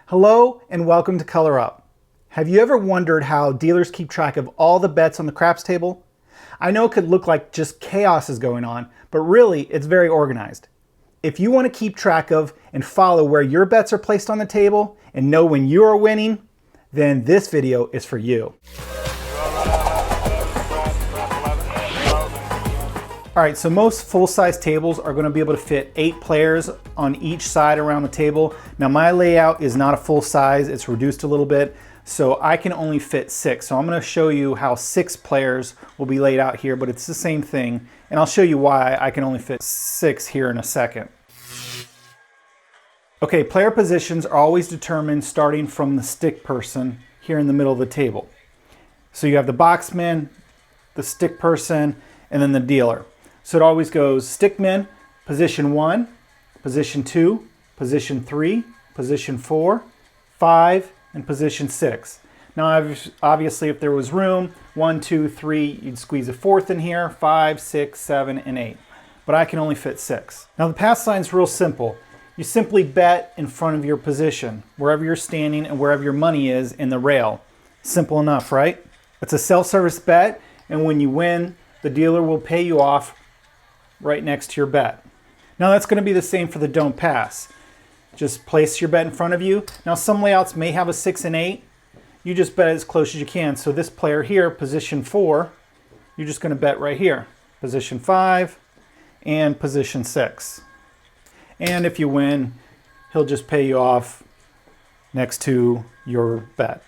Hello and welcome to Color Up. Have you ever wondered how dealers keep track of all the bets on the craps table? I know it could look like just chaos is going on, but really it's very organized. If you want to keep track of and follow where your bets are placed on the table and know when you are winning, then this video is for you. All right, so most full-size tables are going to be able to fit 8 players on each side around the table. Now my layout is not a full size, it's reduced a little bit, so I can only fit 6. So I'm going to show you how 6 players will be laid out here, but it's the same thing, and I'll show you why I can only fit 6 here in a second. Okay, player positions are always determined starting from the stick person here in the middle of the table. So you have the boxman, the stick person, and then the dealer. So it always goes stickman, position 1, position 2, position 3, position 4, 5, and position 6. Now obviously if there was room, 1, 2, 3, you'd squeeze a 4th in here, 5, 6, 7, and 8. But I can only fit 6. Now the pass line's real simple. You simply bet in front of your position, wherever you're standing and wherever your money is in the rail. Simple enough, right? It's a self-service bet, and when you win, the dealer will pay you off right next to your bet. Now that's going to be the same for the don't pass. Just place your bet in front of you. Now some layouts may have a 6 and 8. You just bet as close as you can. So this player here, position 4, you're just going to bet right here. Position 5 and position 6. And if you win, he'll just pay you off next to your bet.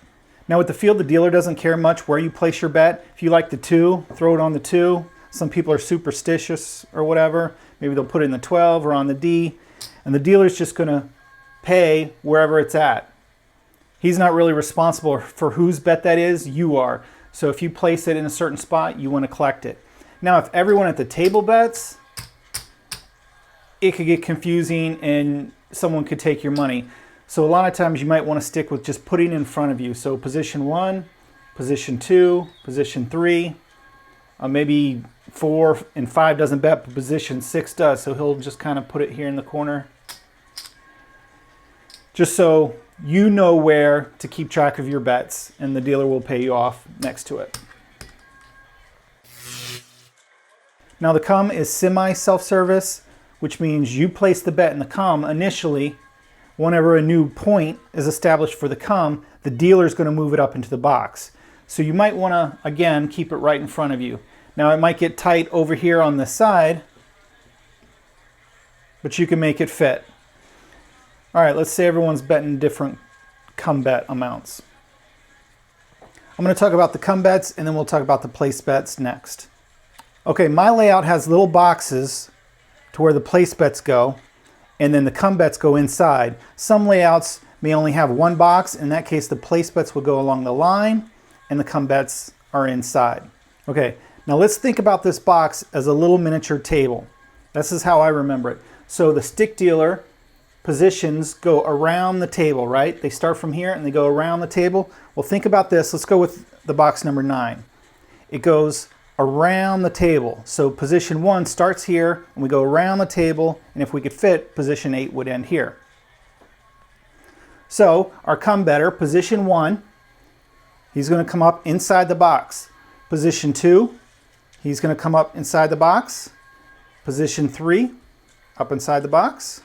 Now with the field, the dealer doesn't care much where you place your bet. If you like the 2, throw it on the 2. Some people are superstitious or whatever. Maybe they'll put it in the 12 or on the D. And the dealer's just going to pay wherever it's at. He's not really responsible for whose bet that is. You are. So if you place it in a certain spot, you want to collect it. Now if everyone at the table bets, it could get confusing and someone could take your money. So a lot of times you might want to stick with just putting it in front of you. So position 1, position 2, position 3, maybe 4 and 5 doesn't bet, but position 6 does. So he'll just kind of put it here in the corner. Just so you know where to keep track of your bets, and the dealer will pay you off next to it. Now the come is semi-self-service, which means you place the bet in the come initially. Whenever a new point is established for the come, the dealer is going to move it up into the box. So you might want to, again, keep it right in front of you. Now it might get tight over here on this side, but you can make it fit. All right, let's say everyone's betting different come bet amounts. I'm going to talk about the come bets, and then we'll talk about the place bets next. Okay, my layout has little boxes to where the place bets go, and then the come bets go inside. Some layouts may only have one box. In that case, the place bets will go along the line, and the come bets are inside. Okay, now let's think about this box as a little miniature table. This is how I remember it. So the stick dealer positions go around the table, right? They start from here and they go around the table. Well, think about this. Let's go with the box number 9. It goes around the table. So position 1 starts here and we go around the table, and if we could fit, position 8 would end here. So our come better, position 1, he's going to come up inside the box. Position 2, he's going to come up inside the box. Position 3, up inside the box.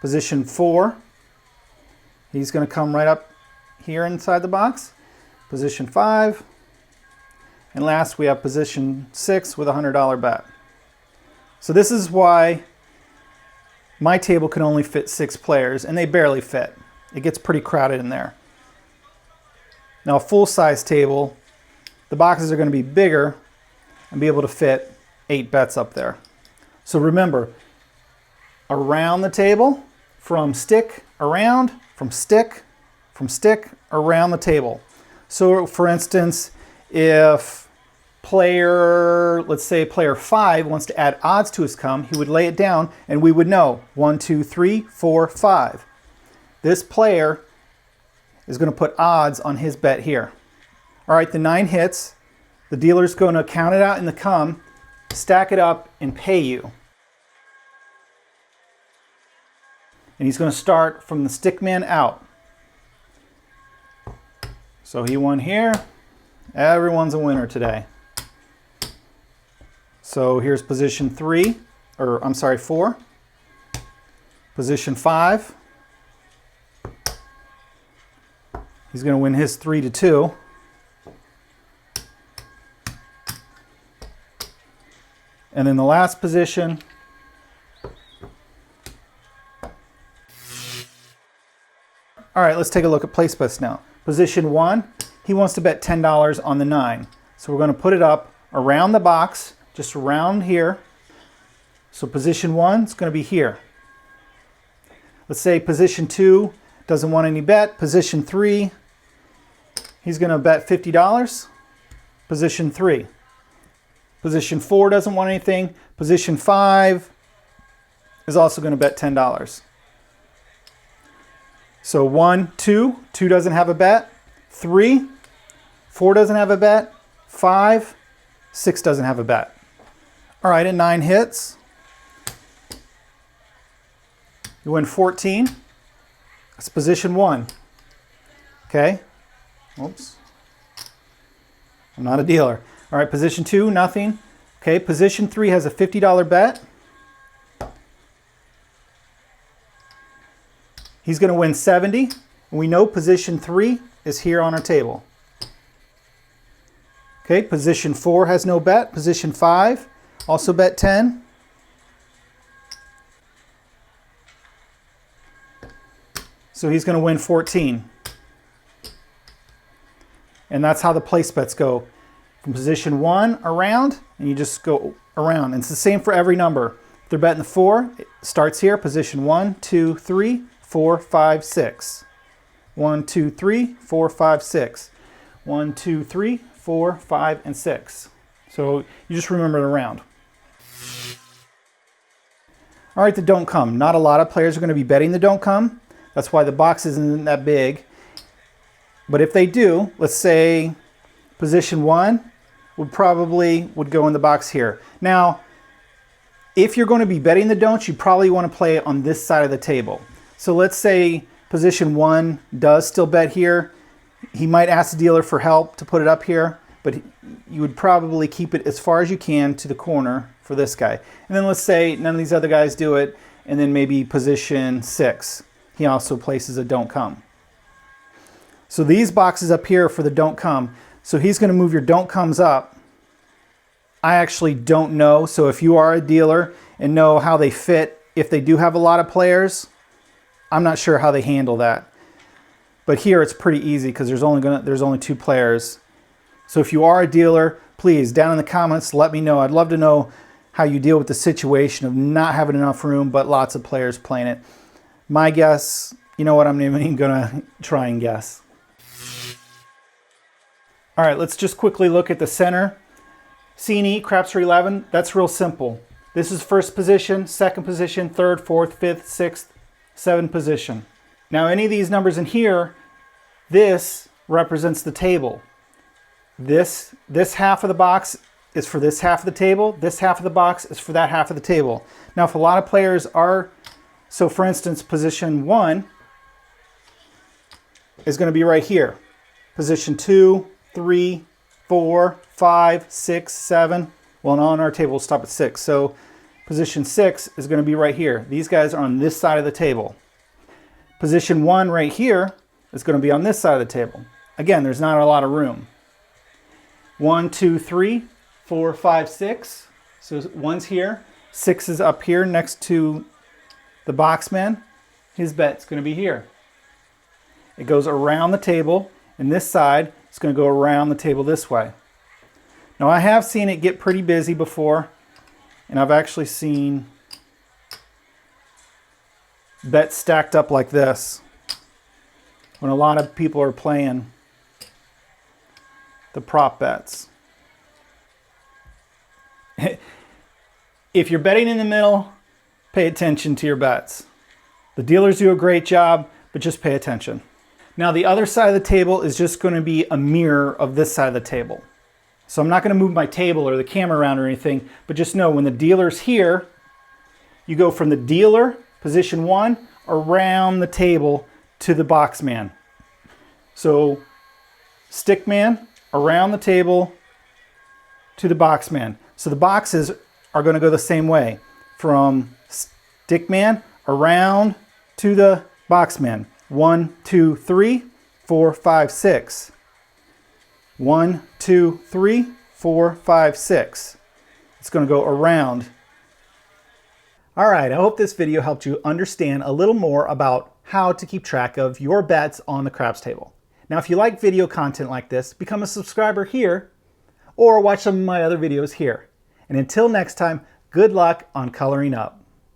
Position 4, he's going to come right up here inside the box. Position 5, and last we have position 6 with a $100 bet. So this is why my table can only fit 6 players, and they barely fit. It gets pretty crowded in there. Now a full-size table, the boxes are going to be bigger and be able to fit 8 bets up there. So remember, around the table, from stick, around, from stick, around the table. So for instance, if let's say player 5 wants to add odds to his come, he would lay it down and we would know 1, 2, 3, 4, 5. This player is going to put odds on his bet here. All right, the 9 hits. The dealer's going to count it out in the come, stack it up, and pay you. And he's going to start from the stick man out. So he won here. Everyone's a winner today. So here's position 3, or I'm sorry, 4. Position 5. He's going to win his 3-2. And then the last position, all right, let's take a look at place bets now. Position 1, he wants to bet $10 on the 9. So we're going to put it up around the box, just around here. So position 1 is going to be here. Let's say position 2 doesn't want any bet. Position 3, he's going to bet $50. Position 3. Position 4 doesn't want anything. Position 5 is also going to bet $10. So 1, 2, 2 doesn't have a bet. 3, 4 doesn't have a bet. 5, 6 doesn't have a bet. All right, and 9 hits. You win 14. That's position 1. Okay. Oops. I'm not a dealer. All right, position 2, nothing. Okay, position 3 has a $50 bet. He's going to win 70. And we know position 3 is here on our table. Okay, position 4 has no bet. Position 5 also bet 10. So he's going to win 14. And that's how the place bets go. From position 1 around, and you just go around. And it's the same for every number. If they're betting the 4, it starts here, position 1, 2, 3, 4, 5, 6. 1, 2, 3, 4, 5, 6. 1, 2, 3, 4, 5, and 6. So you just remember the round. All right, the don't come. Not a lot of players are going to be betting the don't come. That's why the box isn't that big. But if they do, let's say position 1 would go in the box here. Now, if you're going to be betting the don'ts, you probably want to play it on this side of the table. So let's say position 1 does still bet here. He might ask the dealer for help to put it up here, but you would probably keep it as far as you can to the corner for this guy. And then let's say none of these other guys do it, and then maybe position 6. He also places a don't come. So these boxes up here for the don't come. So he's going to move your don't comes up. I actually don't know. So if you are a dealer and know how they fit, if they do have a lot of players, I'm not sure how they handle that. But here it's pretty easy because there's only 2 players. So if you are a dealer, please down in the comments let me know. I'd love to know how you deal with the situation of not having enough room but lots of players playing it. My guess, you know what, I'm not even gonna try and guess. All right, let's just quickly look at the center. C&E, craps for 11, that's real simple. This is first position, second position, third, fourth, fifth, sixth, seventh position. Now any of these numbers in here, this represents the table. This half of the box is for this half of the table. This half of the box is for that half of the table. Now if a lot of players are, so for instance, position 1 is going to be right here. Position 2, 3, 4, 5, 6, 7. Well, on our table, we'll stop at 6. So position 6 is going to be right here. These guys are on this side of the table. Position 1 right here is going to be on this side of the table. Again, there's not a lot of room. 1, 2, 3, 4, 5, 6. So 1's here. 6 is up here next to the boxman. His bet's going to be here. It goes around the table, and this side is going to go around the table this way. Now I have seen it get pretty busy before, and I've actually seen bets stacked up like this when a lot of people are playing the prop bets. If you're betting in the middle, pay attention to your bets. The dealers do a great job, but just pay attention. Now the other side of the table is just going to be a mirror of this side of the table. So I'm not going to move my table or the camera around or anything, but just know when the dealer's here, you go from the dealer, position 1, around the table to the boxman. So stick man around the table to the box man. So the boxes are going to go the same way, from stick man around to the box man. 1, 2, 3, 4, 5, 6. 1, 2, 3, 4, 5, 6. It's going to go around. All right, I hope this video helped you understand a little more about how to keep track of your bets on the craps table. Now, if you like video content like this, become a subscriber here or watch some of my other videos here. And until next time, good luck on coloring up.